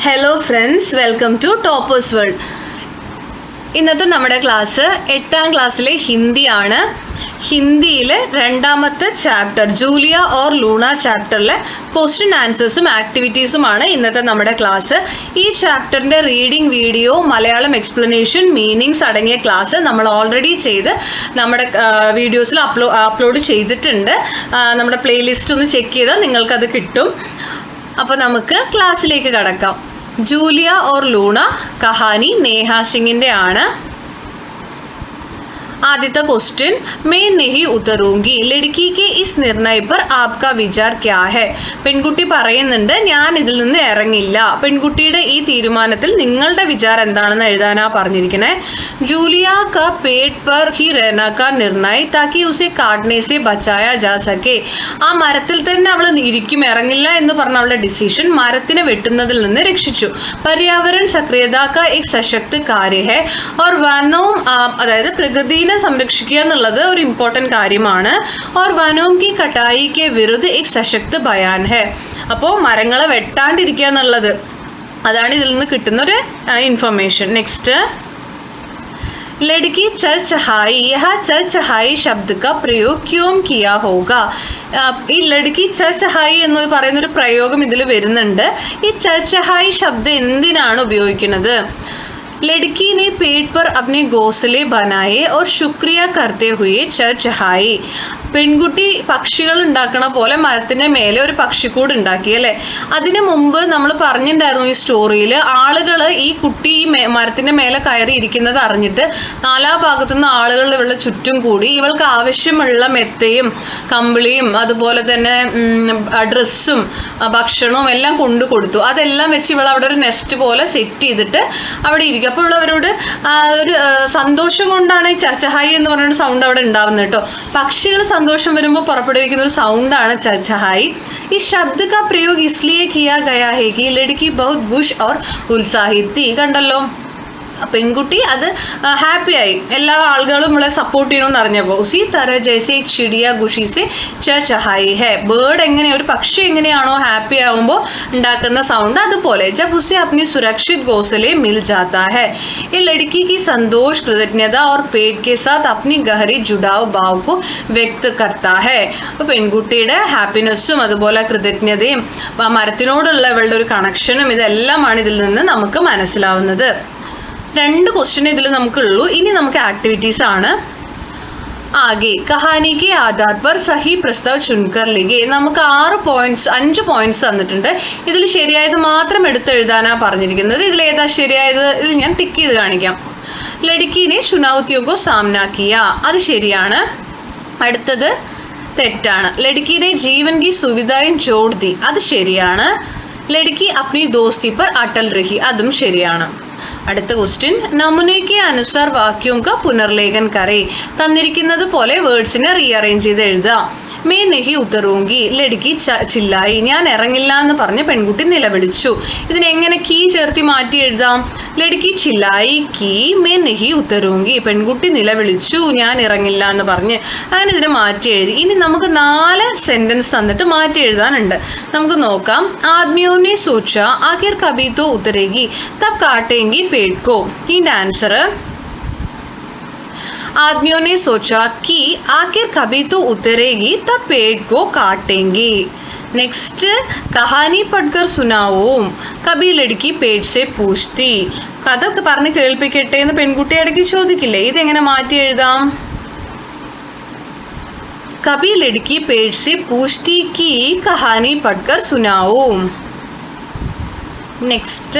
Hello friends, welcome to toppers world. ഇന്നത്തെ നമ്മുടെ class 8ാം ക്ലാസ്സിലെ ഹിന്ദിയാണ്. ഹിന്ദിയിലെ രണ്ടാമത്തെ ചാപ്റ്റർ ജൂലിയ ഓർ ലൂണ ചാപ്റ്ററിലെ ക്വസ്റ്റ്യൻ ആൻസേഴ്സും ആക്ടിവിറ്റീസുമാണ് ഇന്നത്തെ നമ്മുടെ ക്ലാസ്. ഈ ചാപ്റ്ററിൻ്റെ reading video, Malayalam explanation, meanings അടങ്ങിയ ക്ലാസ് നമ്മൾ ഓൾറെഡി ചെയ്ത് നമ്മുടെ വീഡിയോസിൽ അപ്ലോഡ് ചെയ്തിട്ടുണ്ട്. നമ്മുടെ പ്ലേലിസ്റ്റ് ഒന്ന് ചെക്ക് ചെയ്താൽ നിങ്ങൾക്കത് കിട്ടും. അപ്പോൾ നമുക്ക് ക്ലാസ്സിലേക്ക് കടക്കാം. ജൂലിയ ഓർ ലൂണ കഹാനി നേഹ സിംഗിൻ്റെ ആണ്. ആദ്യത്തെ ക്വസ്റ്റ്യൻ, मैं नहीं उतरूंगी लड़की के इस निर्णय पर आपका विचार क्या है? പെൺകുട്ടി പറയുന്നുണ്ട്, ഞാൻ ഇതിൽ നിന്ന് ഇറങ്ങില്ല. പെൺകുട്ടിയുടെ ഈ തീരുമാനത്തിൽ നിങ്ങളുടെ വിചാരം എന്താണെന്ന് എഴുതാനാ പറഞ്ഞിരിക്കുന്നത്. ജൂലിയ का पेड़ पर ही रहने का निर्णय ताकि उसे काटने से बचाया जा सके. ആ മരത്തിൽ തന്നെ അവൾ ഇരിക്കും, ഇറങ്ങില്ല എന്ന് പറഞ്ഞ അവളുടെ ഡിസിഷൻ മരത്തിനെ വെട്ടുന്നതിൽ നിന്ന് രക്ഷിച്ചു. पर्यावरण सक्रियता का एक सशक्त कार्य है और वनों അതായത് പ്രകൃതിയെ സംരക്ഷിക്കുക എന്നുള്ളത് ഒരു ഇമ്പോർട്ടൻറ്റ് കാര്യമാണ്. और वनों की कटाई के विरुद्ध एक सशक्त बयान है. അപ്പോൾ മരങ്ങളെ വെട്ടാണ്ടിരിക്കുക എന്നുള്ളത് അതാണ് ഇതിൽ നിന്ന് കിട്ടുന്നൊരു ഇൻഫർമേഷൻ. നെക്സ്റ്റ്, लड़की चहचहाई, यह चहचहाई शब्द का प्रयोग क्यों किया होगा? ഈ ലഡ്കി ചഹചഹായി എന്ന് പറയുന്നൊരു പ്രയോഗം ഇതിൽ വരുന്നുണ്ട്. ഈ ചഹചഹായി ശബ്ദം എന്തിനാണ് ഉപയോഗിക്കുന്നത്? लड़की ने पेड़ पर अपने घोंसले बनाए और शुक्रिया करते हुए चहचहाई. പെൺകുട്ടി പക്ഷികൾ ഉണ്ടാക്കണ പോലെ മരത്തിൻ്റെ മേലെ ഒരു പക്ഷിക്കൂട് ഉണ്ടാക്കി അല്ലേ. അതിനു മുമ്പ് നമ്മൾ പറഞ്ഞിട്ടുണ്ടായിരുന്നു ഈ സ്റ്റോറിയിൽ, ആളുകൾ ഈ കുട്ടി ഈ മരത്തിൻ്റെ മേലെ കയറി ഇരിക്കുന്നത് അറിഞ്ഞിട്ട് നാലാ ഭാഗത്തുനിന്ന് ആളുകൾ ഇവളുടെ ചുറ്റും കൂടി ഇവൾക്ക് ആവശ്യമുള്ള മെത്തയും കമ്പിളിയും അതുപോലെ തന്നെ ഡ്രസ്സും ഭക്ഷണവും എല്ലാം കൊണ്ടു കൊടുത്തു. അതെല്ലാം വെച്ച് ഇവൾ അവിടെ ഒരു നെസ്റ്റ് പോലെ സെറ്റ് ചെയ്തിട്ട് അവിടെ ഇരിക്കും. അപ്പോൾ ഉള്ളവരോട് ഒരു സന്തോഷം കൊണ്ടാണ് ഈ ചഹചഹായി എന്ന് പറഞ്ഞൊരു സൗണ്ട് അവിടെ ഉണ്ടാവുന്നത് കേട്ടോ. പക്ഷികൾ സന്തോഷം വരുമ്പോൾ പുറപ്പെടുവിക്കുന്ന ഒരു സൗണ്ടാണ് ചഹചഹായി. ഈ ശബ്ദ കാ പ്രयोग इसलिए किया गया है कि लड़की बहुत खुश और उत्साहित थी. കണ്ടല്ലോ, പെൺകുട്ടി അത് ഹാപ്പിയായി, എല്ലാ ആളുകളും ഇവിടെ സപ്പോർട്ട് ചെയ്യണമെന്ന് അറിഞ്ഞപ്പോൾ. ഉസി തര ജൈസെ ചിടിയ ഖുഷി സെ ചഹചഹായി ഹെ. ബേർഡ് എങ്ങനെ, ഒരു പക്ഷി എങ്ങനെയാണോ ഹാപ്പി ആവുമ്പോൾ ഉണ്ടാക്കുന്ന സൗണ്ട്, അതുപോലെ ജബ് ഉസെ അപ്നി സുരക്ഷിത് ഘോസലെ മിൽ ജാതാ ഹെ. ഈ ലड़की की संतोष, कृतज्ञता और पेड़ के साथ अपनी गहरी जुड़ाव भाव को व्यक्त करता है. അപ്പോൾ പെൺകുട്ടിയുടെ ഹാപ്പിനെസ്സും അതുപോലെ കൃതജ്ഞതയും മരത്തിനോടുള്ള ഇവളുടെ ഒരു കണക്ഷനും ഇതെല്ലാമാണ് ഇതിൽ നിന്ന് നമുക്ക് മനസ്സിലാവുന്നത്. 2 ക്വസ്റ്റ്യൻ ഇതിൽ നമുക്കുള്ളൂ. ഇനി നമുക്ക് ആക്ടിവിറ്റീസ് ആണ്. ആകെ കഹാനി കെ ആധാർ पर സഹി പ്രസ്താവ് ചുൻകർ ലിഖേ. നമുക്ക് 5 പോയിന്റ്സ് തന്നിട്ടുണ്ട്. ഇതിൽ ശരിയായത് മാത്രം എടുത്തെഴുതാനാ പറഞ്ഞിരിക്കുന്നത്. ഇതിൽ ഏതാ ശരിയായത്? ഇത് ഞാൻ ടിക്ക് ചെയ്ത് കാണിക്കാം. ലഡ്കിനെ ചുനൗത്തിയോ കോ സാമന കിയ, അത് ശരിയാണ്. അടുത്തത് തെറ്റാണ്. ലഡ്കിനെ ജീവൻ കി സുവിധായും ജോഡ് ദി, അത് ശരിയാണ്. ലഡ്കി അപ്നി ദോസ്തി पर അടൽ രഹി, അതും ശരിയാണ്. അടുത്ത ക്വസ്റ്റ്യൻ, നമുനയ്ക്ക് അനുസാർ വാക്യോം കാ പുനർലേഖൻ കരേ. തന്നിരിക്കുന്നത് പോലെ വേർഡ്സിനെ റീഅറേഞ്ച് ചെയ്ത് എഴുതാം. മേ നഹി ഉത്തറൂങ്കി ലഡ്കി ചില്ലായി, ഞാൻ ഇറങ്ങില്ല എന്ന് പറഞ്ഞ് പെൺകുട്ടി നിലവിളിച്ചു. ഇതിനെങ്ങനെ കീ ചേർത്തി മാറ്റി എഴുതാം? ലഡ്കി ചില്ലായി കീ മേ നഹി ഉത്തറൂങ്കി, പെൺകുട്ടി നിലവിളിച്ചു, ഞാൻ ഇറങ്ങില്ല എന്ന് പറഞ്ഞ്. അങ്ങനെ ഇതിനെ മാറ്റി എഴുതി. ഇനി നമുക്ക് 4 സെന്റൻസ് തന്നിട്ട് മാറ്റി എഴുതാനുണ്ട്. നമുക്ക് നോക്കാം. ആദ്മിയോനെ സോച്ച ആഖിർ കബി തോ ഉത്തരേഗി തബ് കാട്ടേങ്കി पेड़ को. ഇതിന്റെ ആൻസർ, आदमियों ने सोचा कि आखिर कभी तो उतरेगी तब पेड़ को काटेंगे. नेक्स्ट, कहानी पढ़कर सुनाओ कभी लड़की पेड़ से पूछती. കഥ പറഞ്ഞ് കേൾപ്പിക്കട്ടെ എന്ന് പെൺകുട്ടി ഇടയ്ക്ക് ചോദിക്കില്ലേ. ഇതെങ്ങനെ മാറ്റി എഴുതാം? कभी लड़की पेड़ से पूछती कि कहानी पढ़कर सुनाओ. नेक्स्ट,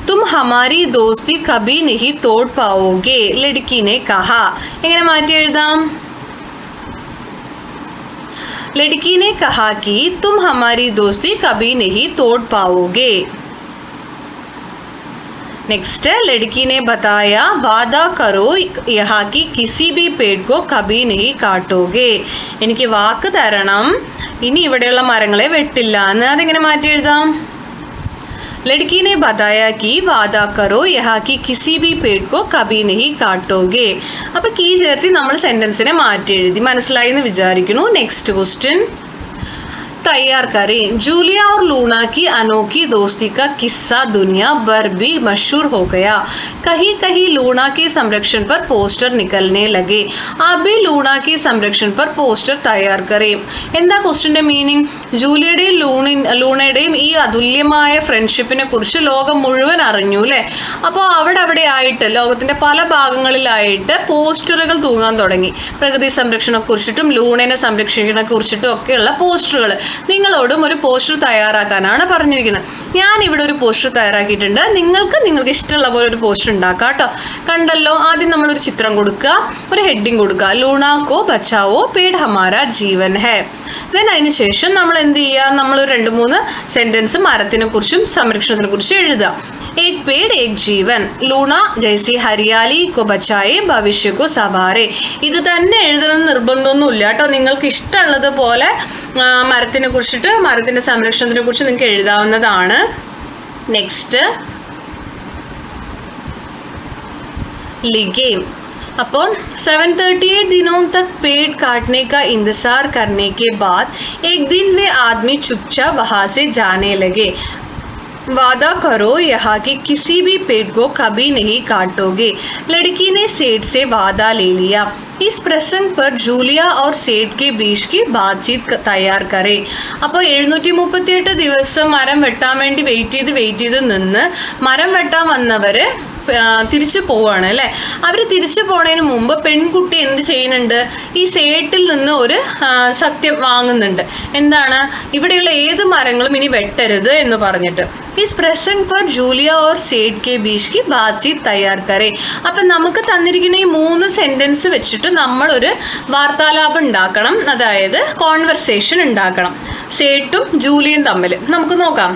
तुम हमारी दोस्ती कभी नहीं तोड़ पाओगे लड़की ने कहा. എങ്ങനെ മാറ്റി എഴുതാം? लड़की ने कहा कि तुम हमारी दोस्ती कभी नहीं तोड़ पाओगे. नेक्स्ट, लड़की ने बताया वादा करो यहाँ की किसी भी पेड़ को कभी नहीं काटोगे. എനിക്ക് വാക്ക് തരണം, ഇനി ഇവിടെയുള്ള മരങ്ങളെ വെട്ടില്ല എന്ന്. അതെങ്ങനെ മാറ്റി എഴുതാം? लड़की ने बताया कि वादा करो यहाँ की किसी भी पेड़ को कभी नहीं काटोगे. അപ്പോൾ കീ ചേർത്തി നമ്മൾ സെന്റൻസിനെ മാറ്റി എഴുതി. മനസ്സിലായി എന്ന് വിചാരിക്കുന്നു. നെക്സ്റ്റ് ക്വസ്റ്റ്യൻ, तैयार करें। जूलिया और लूना की अनोखी दोस्ती का किस्सा दुनिया भर भी मशहूर हो गया। कहीं कहीं लूना के संरक्षण पर पोस्टर निकलने लगे। आप भी लूना के संरक्षण पर പോസ്റ്റർ തയ്യാർ കരയും. എന്താ ക്വസ്റ്റ്യന്റെ മീനിങ്? ജൂലിയയുടെയും ലൂണയുടെയും ഈ അതുല്യമായ ഫ്രണ്ട്ഷിപ്പിനെ കുറിച്ച് ലോകം മുഴുവൻ അറിഞ്ഞു അല്ലേ? അപ്പോൾ അവിടെ ആയിട്ട് ലോകത്തിന്റെ പല ഭാഗങ്ങളിലായിട്ട് പോസ്റ്ററുകൾ തൂങ്ങാൻ തുടങ്ങി. പ്രകൃതി സംരക്ഷണത്തെ കുറിച്ചിട്ടും ലൂണനെ സംരക്ഷിക്കുന്നതിനെ കുറിച്ചിട്ടും ഒക്കെയുള്ള പോസ്റ്ററുകൾ. നിങ്ങളോടും ഒരു പോസ്റ്റർ തയ്യാറാക്കാനാണ് പറഞ്ഞിരിക്കുന്നത്. ഞാൻ ഇവിടെ ഒരു പോസ്റ്റർ തയ്യാറാക്കിയിട്ടുണ്ട്. നിങ്ങൾക്ക് ഇഷ്ടമുള്ള പോലെ ഒരു പോസ്റ്റർ ഉണ്ടാക്കാം കേട്ടോ. കണ്ടല്ലോ, ആദ്യം നമ്മളൊരു ചിത്രം കൊടുക്കുക, ഒരു ഹെഡിങ് കൊടുക്കുക, ലൂണ കോ ബച്ചാവോ പേട് ഹമാരാ ജീവൻ ഹേ. ദെൻ അതിന് ശേഷം നമ്മൾ എന്ത് ചെയ്യുക, നമ്മൾ 2-3 സെന്റൻസ് മരത്തിനെ കുറിച്ചും സംരക്ഷണത്തിനെ കുറിച്ചും എഴുതുക. एक पेड़ एक जीवन, ലൂണ ജൈസി ഹരിയാലി കോ ബച്ചായേ ഭവിഷ്യ കോ സവാരേ. ഇത് തന്നെ എഴുതണമെന്ന് നിർബന്ധമൊന്നുമില്ല കേട്ടോ. നിങ്ങൾക്ക് ഇഷ്ടമുള്ളത് പോലെ മരത്തിനെ കുറിച്ചിട്ട്, മരത്തിന്റെ സംരക്ഷണത്തിനെ കുറിച്ച് നിങ്ങൾക്ക് എഴുതാവുന്നതാണ്. നെക്സ്റ്റ് लिखे. അപ്പോൾ 738 दिनों तक पेड़ काटने का इंतजार करने के बाद एक दिन वे आदमी चुपचाप वहाँ से जाने लगे. वादा करो यहाँ के किसी भी पेड़ को कभी नहीं काटोगे. लड़की ने सेठ से वादा ले लिया. इस प्रसंग पर जूलिया और सेठ के बीच की बातचीत तैयार करें. അപ്പോൾ 738 ദിവസം മരം വെട്ടാൻ വേണ്ടി വെയിറ്റ് ചെയ്ത് നിന്ന് മരം വെട്ടാൻ വന്നവര് തിരിച്ചു പോവാണ് അല്ലേ? അവർ തിരിച്ചു പോണതിന് മുമ്പ് പെൺകുട്ടി എന്ത് ചെയ്യുന്നുണ്ട്? ഈ സേട്ടിൽ നിന്ന് ഒരു സത്യം വാങ്ങുന്നുണ്ട്. എന്താണ്? ഇവിടെയുള്ള ഏത് മരങ്ങളും ഇനി വെട്ടരുത് എന്ന് പറഞ്ഞിട്ട്. इस प्रसंग पर जूलिया और सेठ के बीच की बातचीत तैयार करें. അപ്പം നമുക്ക് തന്നിരിക്കുന്ന ഈ 3 സെന്റൻസ് വെച്ചിട്ട് നമ്മൾ ഒരു വാർത്താലാപം ഉണ്ടാക്കണം, അതായത് കോൺവെർസേഷൻ ഉണ്ടാക്കണം സേട്ടും ജൂലിയും തമ്മിൽ. നമുക്ക് നോക്കാം.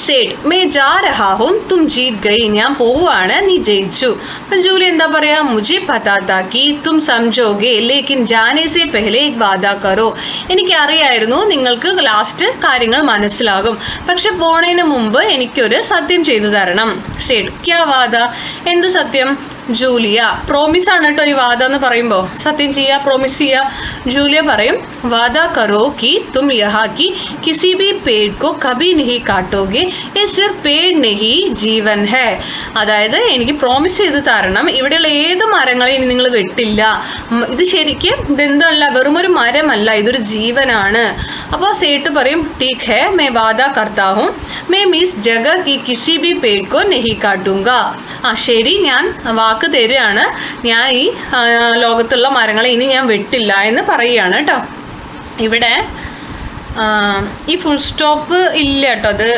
सेठ मैं जा रहा हूँ तुम जीत गई. ഞാൻ പോവാണ്, നീ ജയിച്ചു. അപ്പം ജൂലി എന്താ പറയാ? मुझे पता था कि तुम समझोगे लेकिन जाने से पहले एक वादा करो. എനിക്ക് അറിയായിരുന്നു നിങ്ങൾക്ക് ലാസ്റ്റ് കാര്യങ്ങൾ മനസ്സിലാകും, പക്ഷെ പോണതിന് മുമ്പ് എനിക്കൊരു സത്യം ചെയ്തു തരണം. सेठ क्या वादा? എന്ത് സത്യം? ജൂലിയ പ്രോമിസ് ആണ് കേട്ടോ ഈ വാദ എന്ന് പറയുമ്പോൾ. സത്യം ചെയ്യുക, പ്രോമിസ് ചെയ്യുക. ജൂലിയ പറയും വാദ കറോ കി തും യഹാ കി കിസി ഭി പേड़ को कभी नहीं काटोगे. ये सिर्फ पेड़ नहीं जीवन है. അതായത് എനിക്ക് പ്രോമിസ് ചെയ്ത് തരണം, ഇവിടെയുള്ള ഏത് മരങ്ങളെയും ഇനി നിങ്ങൾ വെട്ടില്ല. ഇത് ശരിക്കും ഇതെന്തല്ല, വെറുമൊരു മരമല്ല, ഇതൊരു ജീവനാണ്. അപ്പോൾ സേട്ട് പറയും ठीक है मैं वादा करता हूँ मैं इस जगह की किसी भी पेड़ को नहीं काटूंगा. ആ ശരി, ഞാൻ വാക്ക് തരികയാണ്, ഞാൻ ഈ ലോകത്തുള്ള മരങ്ങളെ ഇനി ഞാൻ വെട്ടില്ല എന്ന് പറയുകയാണ് കേട്ടോ. ഇവിടെ ഈ ഫുൾ സ്റ്റോപ്പ് ഇല്ല കേട്ടോ, അത്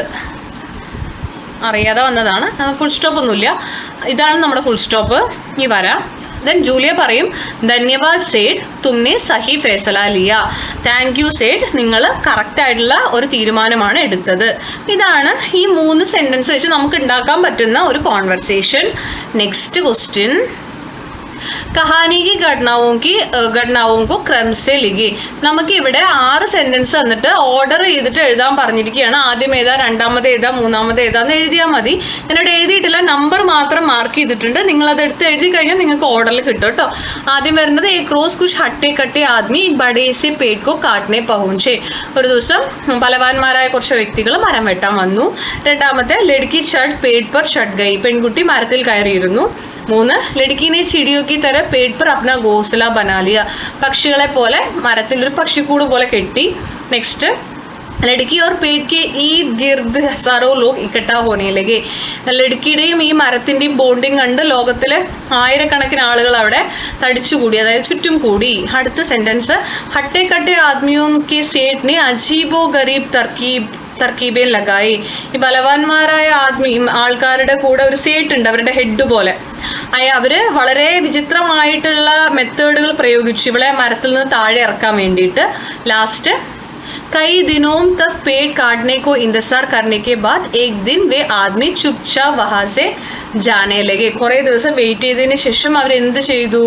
അറിയാതെ വന്നതാണ്. ഫുൾ സ്റ്റോപ്പ് ഒന്നുമില്ല, ഇതാണ് നമ്മുടെ ഫുൾ സ്റ്റോപ്പ്. ഈ വരാം. ദെൻ ജൂലിയ പറയും ധന്യവാദ് സേഠ് തുമ്നെ സഹി ഫൈസല ലിയ. താങ്ക് യു സേഠ്, നിങ്ങൾ കറക്റ്റായിട്ടുള്ള ഒരു തീരുമാനമാണ് എടുത്തത്. ഇതാണ് ഈ 3 സെൻറ്റൻസ് വെച്ച് നമുക്ക് ഉണ്ടാക്കാൻ പറ്റുന്ന ഒരു കോൺവെർസേഷൻ. Next question. കഹാനി की घटनाओं को क्रम से लिखिए. നമുക്ക് ഇവിടെ 6 സെന്റൻസ് തന്നിട്ട് ഓർഡർ ചെയ്തിട്ട് എഴുതാൻ പറഞ്ഞിരിക്കുകയാണ്. ആദ്യം ഏതാ, രണ്ടാമത് ഏതാ, മൂന്നാമത് ഏതാന്ന് എഴുതിയാൽ മതി. ഞാനിവിടെ എഴുതിയിട്ടില്ല, നമ്പർ മാത്രം മാർക്ക് ചെയ്തിട്ടുണ്ട്. നിങ്ങളത് എടുത്ത് എഴുതി കഴിഞ്ഞാൽ നിങ്ങൾക്ക് ഓർഡറിൽ കിട്ടും കേട്ടോ. ആദ്യം വരുന്നത് एक रोज कुछ हट्टे कट्टे आदमी बड़े से पेड़ को काटने पहुंचे. ഒരു ദിവസം ബലവാന്മാരായ കുറച്ച് വ്യക്തികൾ മരം വെട്ടാൻ വന്നു. രണ്ടാമത്തെ ലഡ്കി ചട്ട് पेड़ पर चढ़ गई. പെൺകുട്ടി മരത്തിൽ കയറിയിരുന്നു. 3 ലഡ്കി ने चिड़ियों की तरह पेड़ पर अपना घोंसला बना लिया. പക്ഷികളെ പോലെ മരത്തിൽ ഒരു പക്ഷിക്കൂട് പോലെ കെട്ടി. നെക്സ്റ്റ് ലഡ്കി और पेड़ के ईद गिर्द हजारों लोग इकट्ठा होने लगे. ലഡ്കിയുടെയും ഈ മരത്തിൻ്റെയും ബോണ്ടിങ് കണ്ട് ലോകത്തിലെ ആയിരക്കണക്കിന് ആളുകൾ അവിടെ തടിച്ചുകൂടി, അതായത് ചുറ്റും കൂടി. അടുത്ത സെന്റൻസ് ഹട്ടെ കട്ടെ ആദ്മിയോं के सेठ ने अजीबो गरीब തർക്കീബേൻ ലഗായി. ഈ ബലവാന്മാരായ ആൾക്കാരുടെ കൂടെ ഒരു സേട്ട് ഉണ്ട്, അവരുടെ ഹെഡ് പോലെ. അവര് വളരെ വിചിത്രമായിട്ടുള്ള മെത്തേഡുകൾ പ്രയോഗിച്ചു ഇവളെ മരത്തിൽ നിന്ന് താഴെ ഇറക്കാൻ വേണ്ടിയിട്ട്. ലാസ്റ്റ് कई दिनों तक पेड़ काटने को इंतजार करने के बाद एक दिन वे आदमी चुपचाप वहाँ से जाने लगे. കുറേ ദിവസം വെയിറ്റ് ചെയ്തതിന് ശേഷം അവരെന്ത് ചെയ്തു?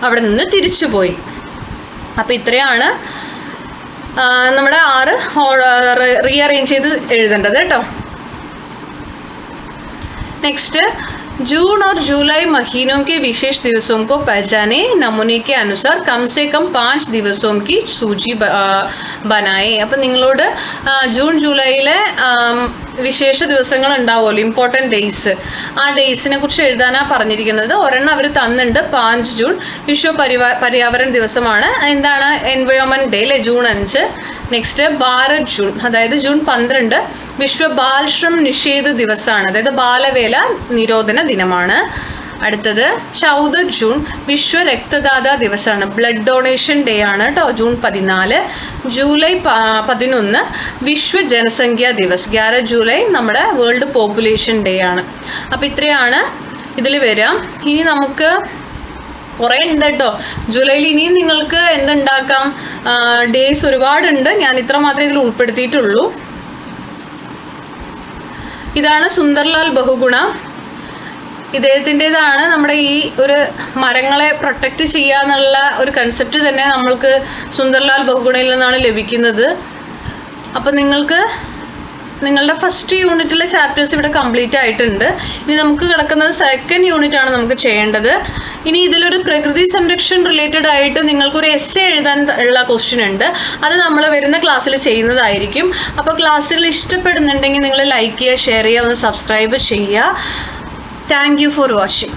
അവിടെ നിന്ന് തിരിച്ചുപോയി. അപ്പം ഇത്രയാണ് നമ്മുടെ 6 റീഅറേഞ്ച് ചെയ്ത് എഴുതേണ്ടത് കേട്ടോ. നെക്സ്റ്റ് जून और जुलाई महीनों के विशेष दिवसों को पहचाने, नमूने के अनुसार कम से कम 5 ദിവസവും की सूची बनाए. അപ്പം നിങ്ങളോട് ജൂൺ ജൂലൈയിലെ വിശേഷ ദിവസങ്ങൾ ഉണ്ടാവുമല്ലോ, ഇമ്പോർട്ടൻറ്റ് ഡേയ്സ്, ആ ഡേയ്സിനെ കുറിച്ച് എഴുതാനാണ് പറഞ്ഞിരിക്കുന്നത്. ഒരെണ്ണം അവർ തന്നിട്ടുണ്ട്, 5 ജൂൺ വിശ്വ പര്യാവരൺ ദിവസമാണ്. എന്താണ്? എൻവയോൺമെൻറ്റ് ഡേ അല്ലേ, ജൂൺ 5. നെക്സ്റ്റ് 12 ജൂൺ, അതായത് ജൂൺ 12 വിശ്വ ബാൽശ്രം നിഷേധ ദിവസമാണ്, അതായത് ബാലവേല നിരോധന ദിനമാണ്. അടുത്തത് 14 ജൂൺ വിശ്വ രക്തദാതാ ദിവസമാണ്, ബ്ലഡ് ഡൊണേഷൻ ഡേ ആണ് കേട്ടോ, ജൂൺ 14. ജൂലൈ 11 വിശ്വ ജനസംഖ്യാ ദിവസ്, 11 ജൂലൈ നമ്മുടെ വേൾഡ് പോപ്പുലേഷൻ ഡേ ആണ്. അപ്പോൾ ഇത്രയാണ് ഇതിൽ വരിക. ഇനി നമുക്ക് കുറേ ഉണ്ട് കേട്ടോ ജൂലൈയിൽ. ഇനിയും നിങ്ങൾക്ക് എന്തുണ്ടാക്കാം, ഡേയ്സ് ഒരുപാടുണ്ട്, ഞാൻ ഇത്ര മാത്രമേ ഇതിൽ ഉൾപ്പെടുത്തിയിട്ടുള്ളൂ. ഇതാണ് സുന്ദർലാൽ ബഹുഗുണ, ഇദ്ദേഹത്തിൻ്റെതാണ് നമ്മുടെ ഈ ഒരു മരങ്ങളെ പ്രൊട്ടക്റ്റ് ചെയ്യുക എന്നുള്ള ഒരു കൺസെപ്റ്റ് തന്നെ നമ്മൾക്ക് സുന്ദർലാൽ ബഹുഗുണയിൽ നിന്നാണ് ലഭിക്കുന്നത്. അപ്പം നിങ്ങൾക്ക് നിങ്ങളുടെ ഫസ്റ്റ് യൂണിറ്റിലെ ചാപ്റ്റേഴ്സ് ഇവിടെ കംപ്ലീറ്റ് ആയിട്ടുണ്ട്. ഇനി നമുക്ക് കിടക്കുന്നത് സെക്കൻഡ് യൂണിറ്റ് ആണ് നമുക്ക് ചെയ്യേണ്ടത്. ഇനി ഇതിലൊരു പ്രകൃതി സംരക്ഷൺ റിലേറ്റഡ് ആയിട്ട് നിങ്ങൾക്കൊരു എസ്സേ എഴുതാൻ ഉള്ള ക്വസ്റ്റ്യൻ ഉണ്ട്, അത് നമ്മൾ വരുന്ന ക്ലാസ്സിൽ ചെയ്യുന്നതായിരിക്കും. അപ്പോൾ ക്ലാസ്സുകൾ ഇഷ്ടപ്പെടുന്നുണ്ടെങ്കിൽ നിങ്ങൾ ലൈക്ക് ചെയ്യുക, ഷെയർ ചെയ്യുക, ഒന്ന് സബ്സ്ക്രൈബ് ചെയ്യുക. Thank you for watching.